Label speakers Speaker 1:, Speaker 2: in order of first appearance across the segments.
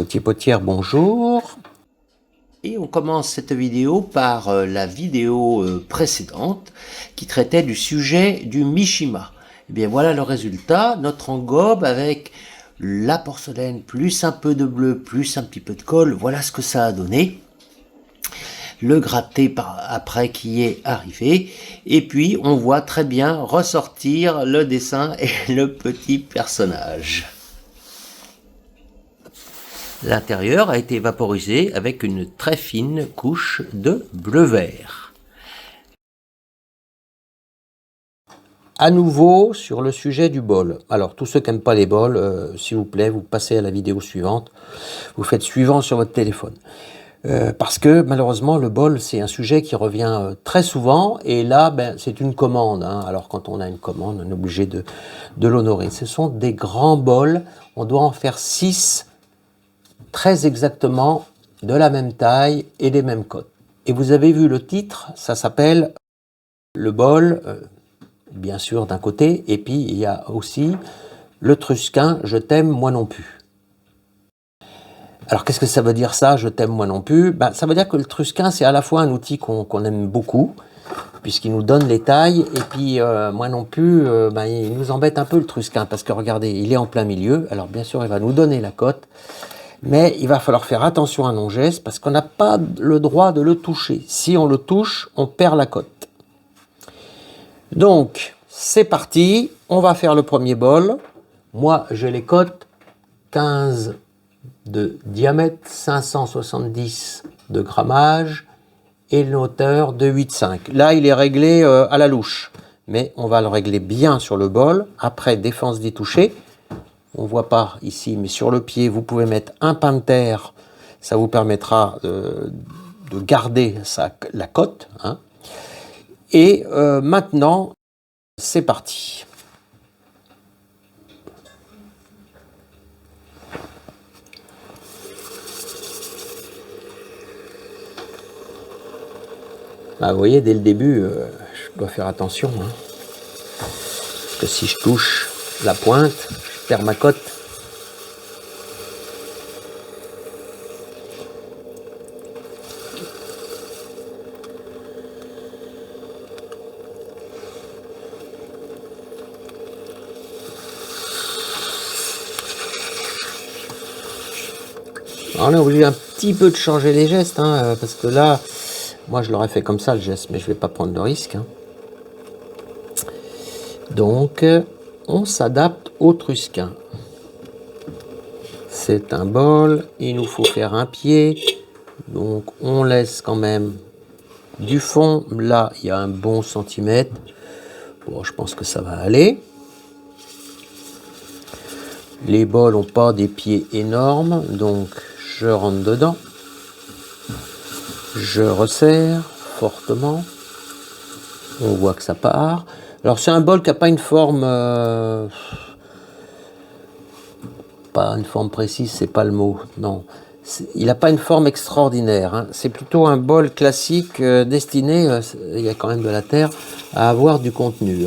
Speaker 1: Potier-Potière, bonjour.
Speaker 2: Et on commence cette vidéo par la vidéo précédente qui traitait du sujet du Mishima. Et bien voilà le résultat, notre engobe avec la porcelaine plus un peu de bleu plus un petit peu de colle, voilà ce que ça a donné. Le gratté par après qui est arrivé, et puis on voit très bien ressortir le dessin et le petit personnage. L'intérieur a été vaporisé avec une très fine couche de bleu-vert.
Speaker 1: À nouveau sur le sujet du bol. Alors tous ceux qui n'aiment pas les bols, s'il vous plaît, vous passez à la vidéo suivante. Vous faites suivant sur votre téléphone. Parce que malheureusement le bol c'est un sujet qui revient très souvent et là c'est une commande. Alors quand on a une commande on est obligé de l'honorer. Ce sont des grands bols, on doit en faire 6 très exactement de la même taille et des mêmes cotes. Et vous avez vu le titre, ça s'appelle le bol, bien sûr d'un côté, et puis il y a aussi le Trusquin, je t'aime moi non plus. Alors qu'est-ce que ça veut dire ça, je t'aime moi non plus? Ça veut dire que le Trusquin c'est à la fois un outil qu'on aime beaucoup, puisqu'il nous donne les tailles, et puis moi non plus, il nous embête un peu le Trusquin, parce que regardez, il est en plein milieu, alors bien sûr il va nous donner la cote, mais il va falloir faire attention à nos gestes parce qu'on n'a pas le droit de le toucher. Si on le touche, on perd la cote. Donc, c'est parti. On va faire le premier bol. Moi, j'ai les cotes 15 de diamètre, 570 de grammage et une hauteur de 8,5. Là, il est réglé à la louche, mais on va le régler bien sur le bol. Après, défense d'y toucher. On ne voit pas ici, mais sur le pied, vous pouvez mettre un pain de terre. Ça vous permettra de garder la cote. Et maintenant, c'est parti. Vous voyez, dès le début, je dois faire attention. Parce que si je touche la pointe, je perds ma cote. Alors on est obligé un petit peu de changer les gestes, parce que là, moi je l'aurais fait comme ça le geste, mais je ne vais pas prendre le risque. Donc, on s'adapte au Trusquin. C'est un bol, il nous faut faire un pied, donc on laisse quand même du fond. Là, il y a un bon centimètre. Bon, je pense que ça va aller. Les bols n'ont pas des pieds énormes, donc je rentre dedans. Je resserre fortement. On voit que ça part. Alors c'est un bol qui n'a pas une forme... pas une forme précise, c'est pas le mot. Non. Il n'a pas une forme extraordinaire. C'est plutôt un bol classique destiné, il y a quand même de la terre, à avoir du contenu.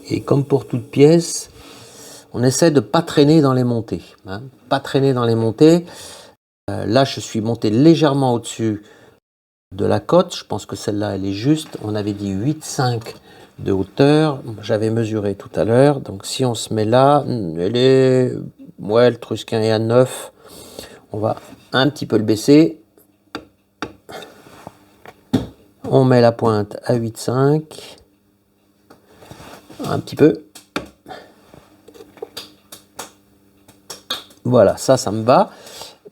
Speaker 1: Et comme pour toute pièce, on essaie de ne pas traîner dans les montées. Pas traîner dans les montées. Là, je suis monté légèrement au-dessus de la cote. Je pense que celle-là, elle est juste. On avait dit 8,5 de hauteur. J'avais mesuré tout à l'heure. Donc, si on se met là, elle est... Ouais, le Trusquin est à 9. On va un petit peu le baisser. On met la pointe à 8,5. Un petit peu. Voilà, ça me va.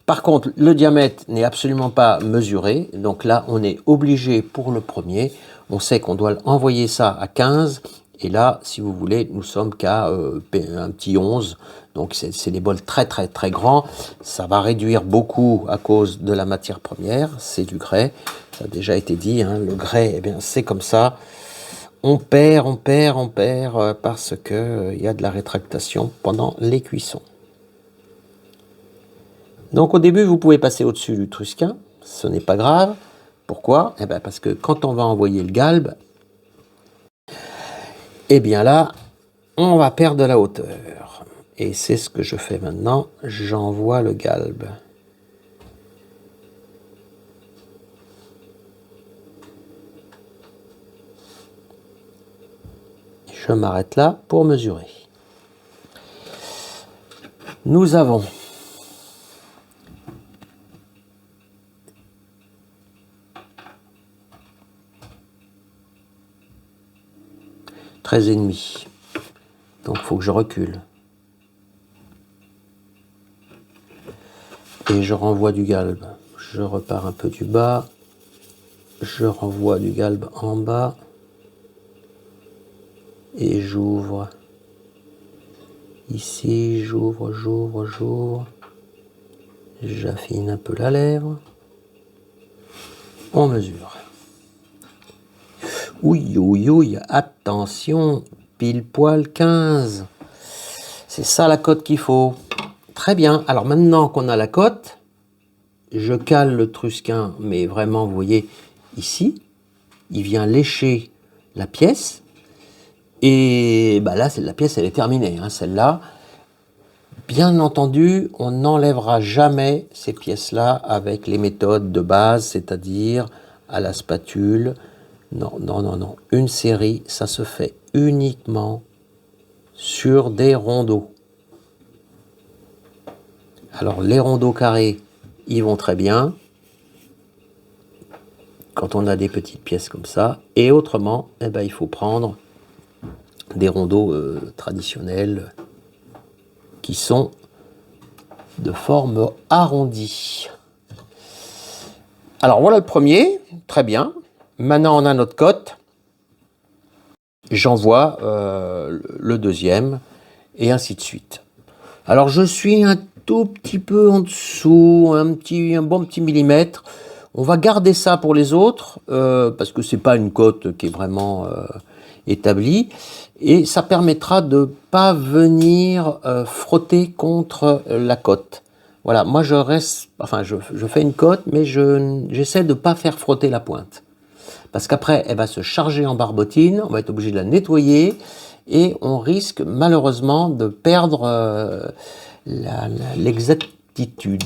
Speaker 1: Par contre, le diamètre n'est absolument pas mesuré. Donc là, on est obligé pour le premier. On sait qu'on doit envoyer ça à 15. Et là, si vous voulez, nous sommes qu'à un petit 11. Donc c'est des bols très très très grands. Ça va réduire beaucoup à cause de la matière première. C'est du grès. Ça a déjà été dit. Le grès, eh bien, c'est comme ça. On perd parce qu'il y a de la rétractation pendant les cuissons. Donc au début, vous pouvez passer au-dessus du Trusquin, ce n'est pas grave. Pourquoi? Parce que quand on va envoyer le galbe, et bien là, on va perdre de la hauteur. Et c'est ce que je fais maintenant, j'envoie le galbe. Je m'arrête là pour mesurer. Nous avons 13,5. Donc il faut que je recule. Et je renvoie du galbe. Je repars un peu du bas. Je renvoie du galbe en bas. Et j'ouvre. Ici, j'ouvre, j'ouvre, j'ouvre. J'affine un peu la lèvre. On mesure. Ouille, ouille, ouille, attention, pile poil 15. C'est ça la cote qu'il faut. Très bien, alors maintenant qu'on a la cote, je cale le trusquin, mais vraiment, vous voyez, ici, il vient lécher la pièce. Et bah là, la pièce, elle est terminée, hein, celle-là. Bien entendu, on n'enlèvera jamais ces pièces-là avec les méthodes de base, c'est-à-dire à la spatule. Non, non, non, non. Une série, ça se fait uniquement sur des rondeaux. Alors, les rondeaux carrés, ils vont très bien quand on a des petites pièces comme ça. Et autrement, eh ben, il faut prendre des rondeaux traditionnels qui sont de forme arrondie. Alors, voilà le premier. Très bien. Maintenant, on a notre cote. J'envoie le deuxième, et ainsi de suite. Alors, je suis un tout petit peu en dessous, un bon petit millimètre. On va garder ça pour les autres, parce que c'est pas une cote qui est vraiment établie. Et ça permettra de ne pas venir frotter contre la cote. Voilà, moi je reste, enfin je fais une cote, mais j'essaie de ne pas faire frotter la pointe. Parce qu'après, elle va se charger en barbotine, on va être obligé de la nettoyer, et on risque malheureusement de perdre l'exactitude.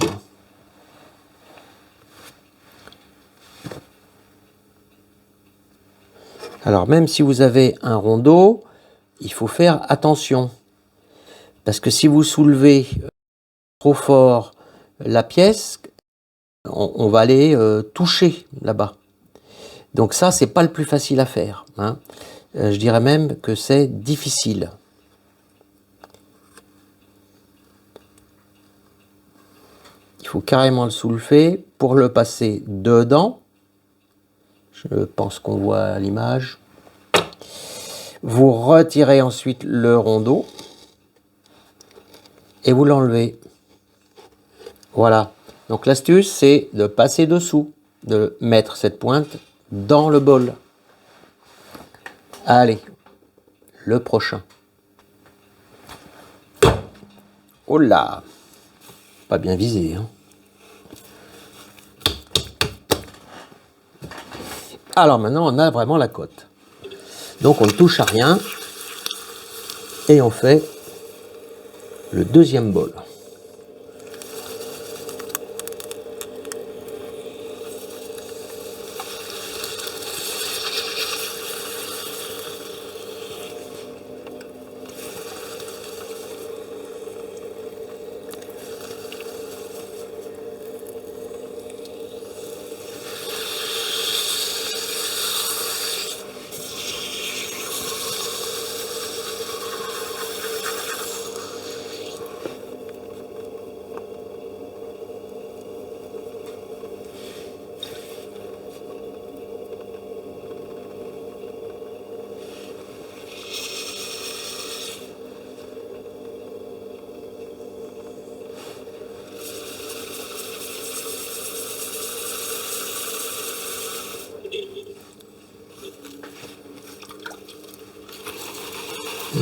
Speaker 1: Alors même si vous avez un rondeau, il faut faire attention. Parce que si vous soulevez trop fort la pièce, on va aller toucher là-bas. Donc ça, c'est pas le plus facile à faire, hein. Je dirais même que c'est difficile. Il faut carrément le soulever pour le passer dedans. Je pense qu'on voit à l'image. Vous retirez ensuite le rondeau et vous l'enlevez. Voilà. Donc l'astuce, c'est de passer dessous, de mettre cette pointe dans le bol. Allez, le prochain. Oh là, pas bien visé, hein. Alors maintenant, on a vraiment la cote. Donc on ne touche à rien et on fait le deuxième bol.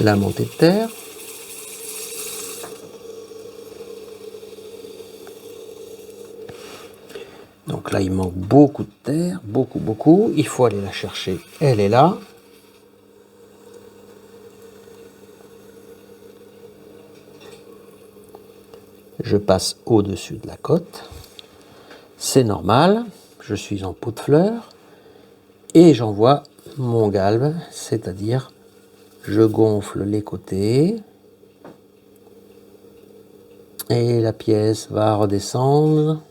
Speaker 1: La montée de terre. Donc là, il manque beaucoup de terre, beaucoup. Il faut aller la chercher. Elle est là. Je passe au-dessus de la cote. C'est normal, je suis en pot de fleurs. Et j'envoie mon galbe, c'est-à-dire je gonfle les côtés. Et la pièce va redescendre.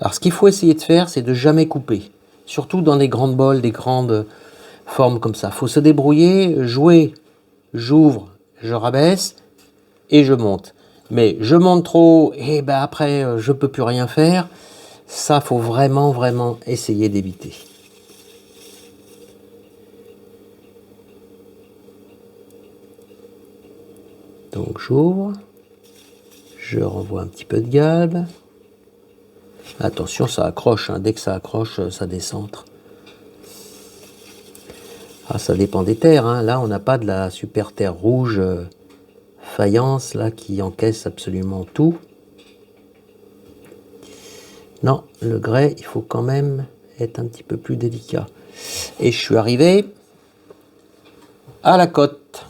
Speaker 1: Alors ce qu'il faut essayer de faire, c'est de jamais couper. Surtout dans des grandes bols, des grandes formes comme ça. Il faut se débrouiller, jouer. J'ouvre, je rabaisse et je monte. Mais je monte trop et ben après je peux plus rien faire. Ça, faut vraiment essayer d'éviter. Donc j'ouvre. Je renvoie un petit peu de galbe. Attention, ça accroche, hein. Dès que ça accroche, ça décentre. Ah, ça dépend des terres, hein. Là, on n'a pas de la super terre rouge faïence là qui encaisse absolument tout. Non, le grès, il faut quand même être un petit peu plus délicat. Et je suis arrivé à la cote.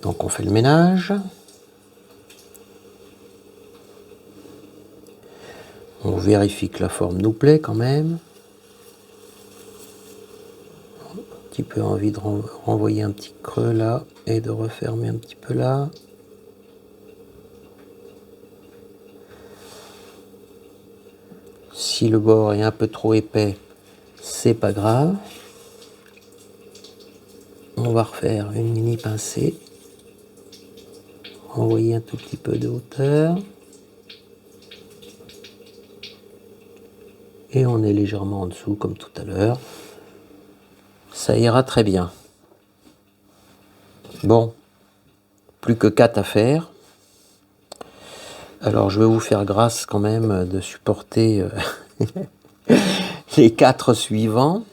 Speaker 1: Donc on fait le ménage. On vérifie que la forme nous plaît quand même. Un petit peu envie de renvoyer un petit creux là et de refermer un petit peu là. Si le bord est un peu trop épais, c'est pas grave. On va refaire une mini pincée. Envoyer un tout petit peu de hauteur. Et on est légèrement en dessous comme tout à l'heure. Ça ira très bien. Bon, plus que 4 à faire. Alors je vais vous faire grâce quand même de supporter les 4 suivants.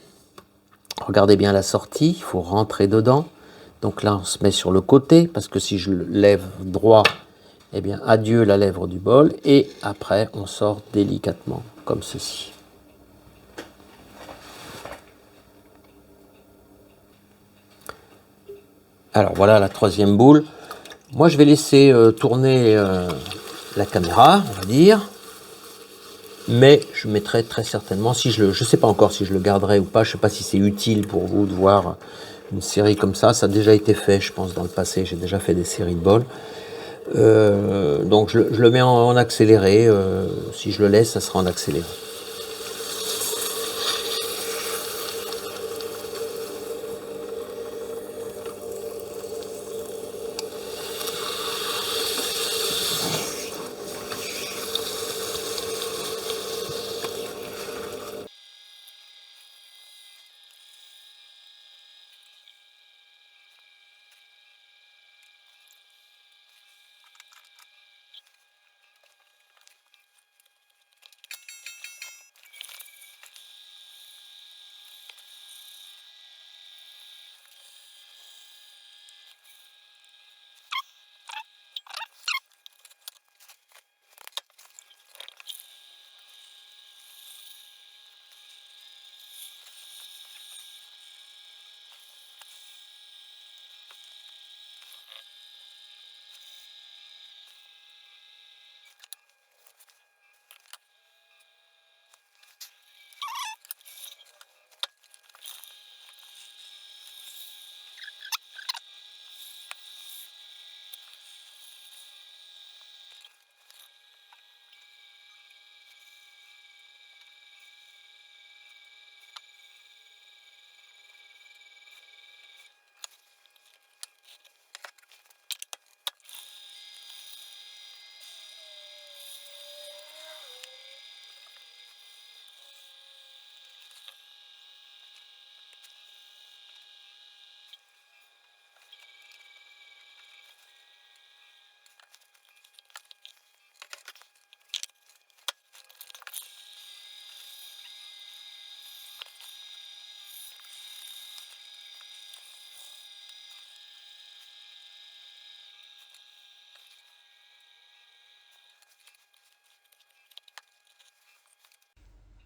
Speaker 1: Regardez bien la sortie, il faut rentrer dedans. Donc là on se met sur le côté parce que si je le lève droit, eh bien adieu la lèvre du bol. Et après on sort délicatement comme ceci. Alors voilà la troisième boule. Moi je vais laisser tourner la caméra, on va dire. Mais je mettrai très certainement, si je ne sais pas encore si je le garderai ou pas, je ne sais pas si c'est utile pour vous de voir une série comme ça. Ça a déjà été fait, je pense, dans le passé. J'ai déjà fait des séries de bols. Donc je le mets en accéléré. Si je le laisse, ça sera en accéléré.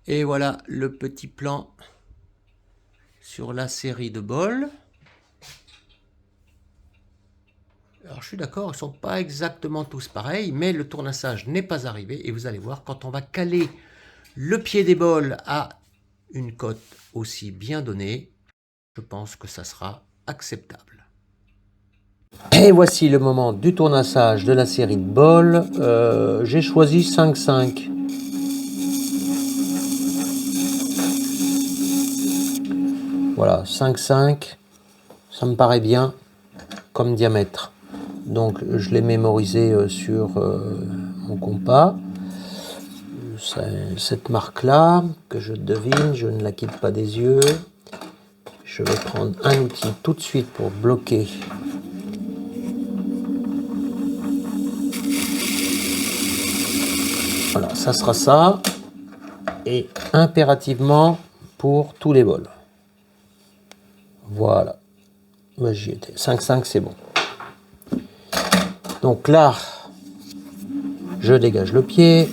Speaker 1: Et voilà le petit plan sur la série de bols. Alors je suis d'accord, ils ne sont pas exactement tous pareils, mais le tournassage n'est pas arrivé. Et vous allez voir, quand on va caler le pied des bols à une cote aussi bien donnée, je pense que ça sera acceptable. Et voici le moment du tournassage de la série de bols. J'ai choisi 5,5. Voilà, 5,5, ça me paraît bien comme diamètre. Donc je l'ai mémorisé sur mon compas. Cette marque-là, que je devine, je ne la quitte pas des yeux. Je vais prendre un outil tout de suite pour bloquer. Voilà, ça sera ça. Et impérativement pour tous les bols. Voilà. Moi, j'y étais. 5,5, c'est bon. Donc là, je dégage le pied.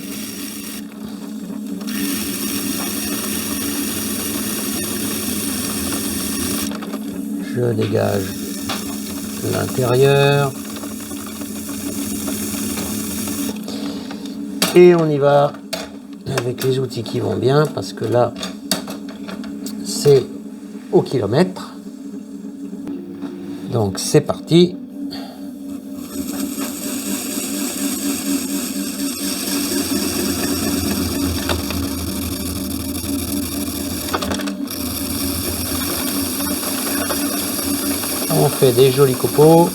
Speaker 1: Je dégage l'intérieur. Et on y va avec les outils qui vont bien, parce que là, c'est au kilomètre. Donc c'est parti. On fait des jolis copeaux.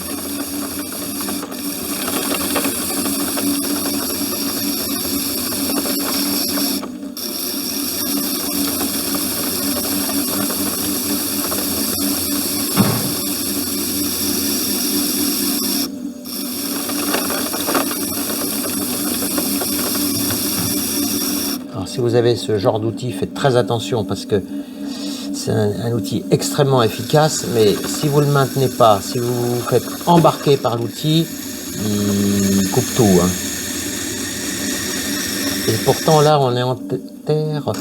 Speaker 1: Alors si vous avez ce genre d'outil, faites très attention parce que c'est un outil extrêmement efficace, mais si vous ne le maintenez pas, si vous vous faites embarquer par l'outil, il coupe tout. Hein. Et pourtant là, on est en terre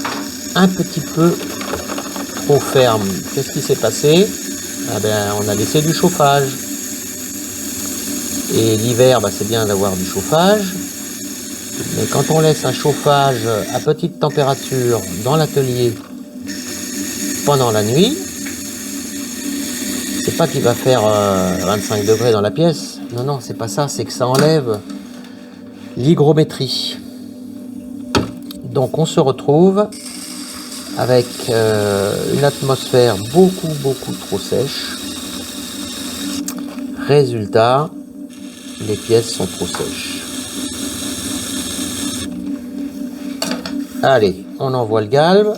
Speaker 1: un petit peu trop ferme. Qu'est-ce qui s'est passé? Ah ben, on a laissé du chauffage. Et l'hiver, c'est bien d'avoir du chauffage. Mais quand on laisse un chauffage à petite température dans l'atelier pendant la nuit, c'est pas qu'il va faire 25 degrés dans la pièce. Non, non, c'est pas ça. C'est que ça enlève l'hygrométrie. Donc on se retrouve avec une atmosphère beaucoup trop sèche. Résultat, les pièces sont trop sèches. Allez, on envoie le galbe.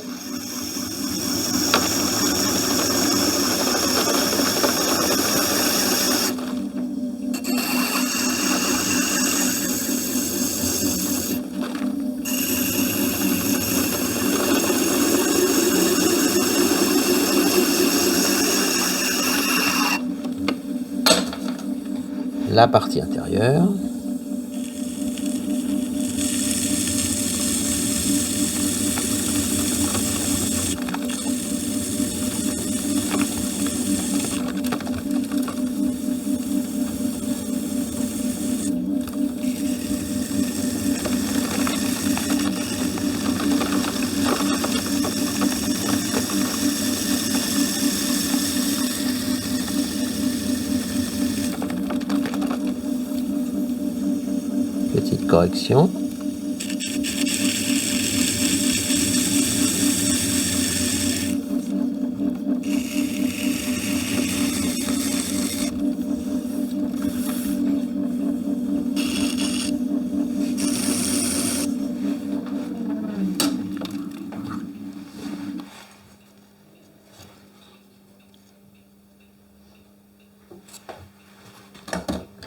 Speaker 1: La partie intérieure. Petite correction.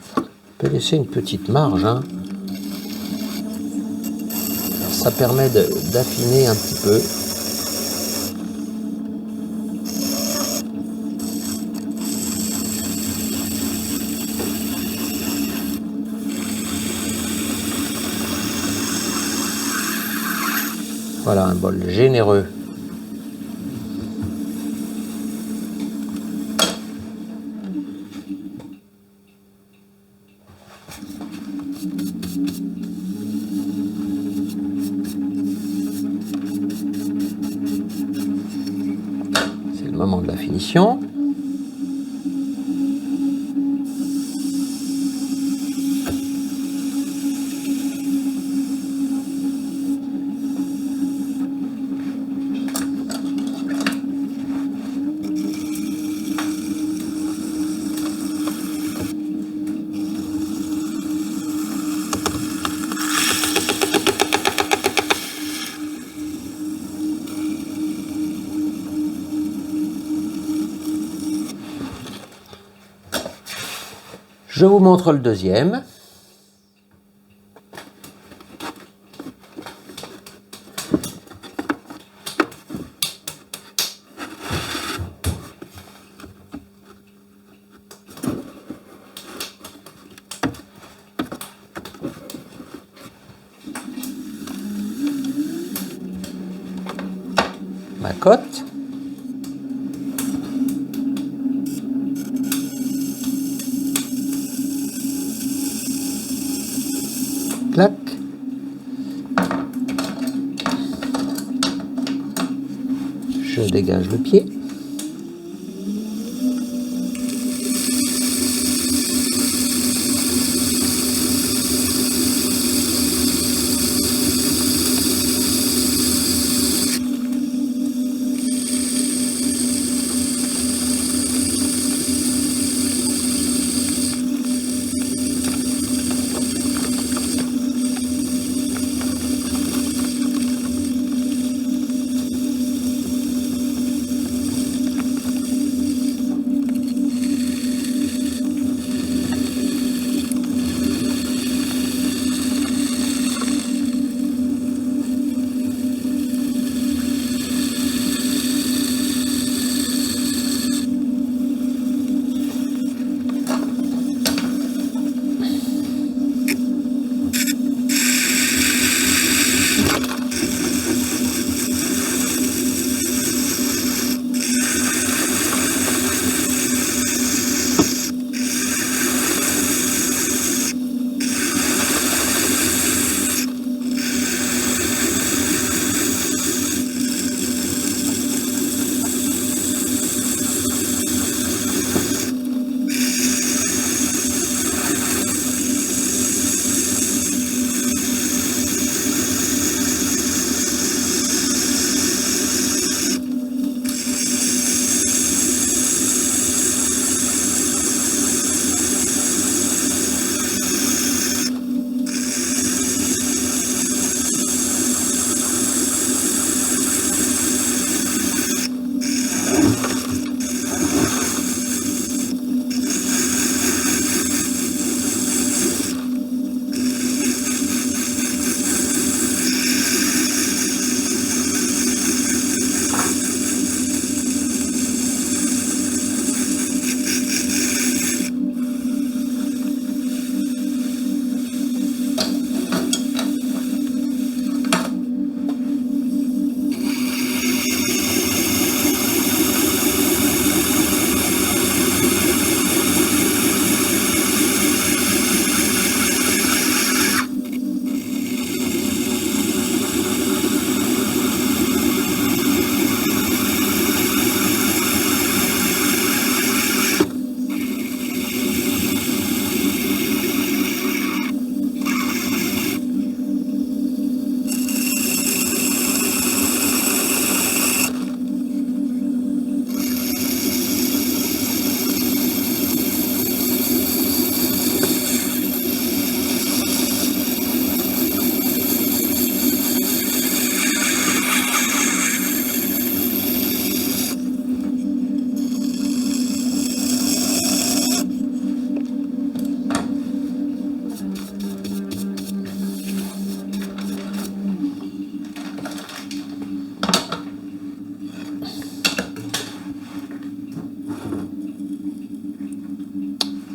Speaker 1: On peut laisser une petite marge, hein. Ça permet d'affiner un petit peu. Voilà un bol généreux. le moment de la finition. Je vous montre le deuxième. Ma cote. Clac. Je dégage le pied.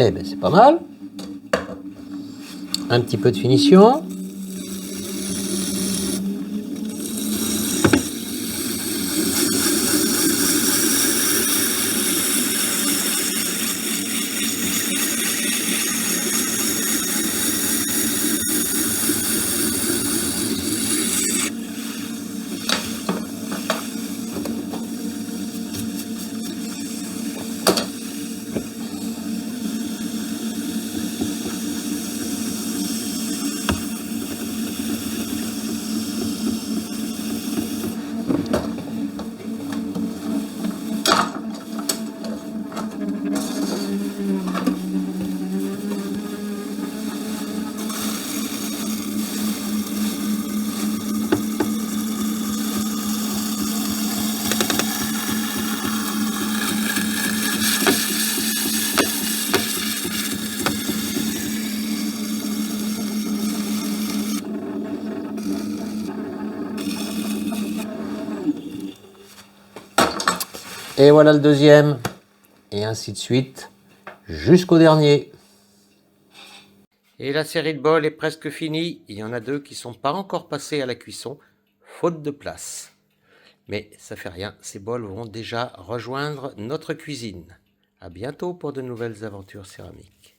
Speaker 1: Eh bien, c'est pas mal. Un petit peu de finition. Et voilà le deuxième. Et ainsi de suite, jusqu'au dernier. Et la série de bols est presque finie. Il y en a 2 qui ne sont pas encore passés à la cuisson, faute de place. Mais ça fait rien, ces bols vont déjà rejoindre notre cuisine. À bientôt pour de nouvelles aventures céramiques.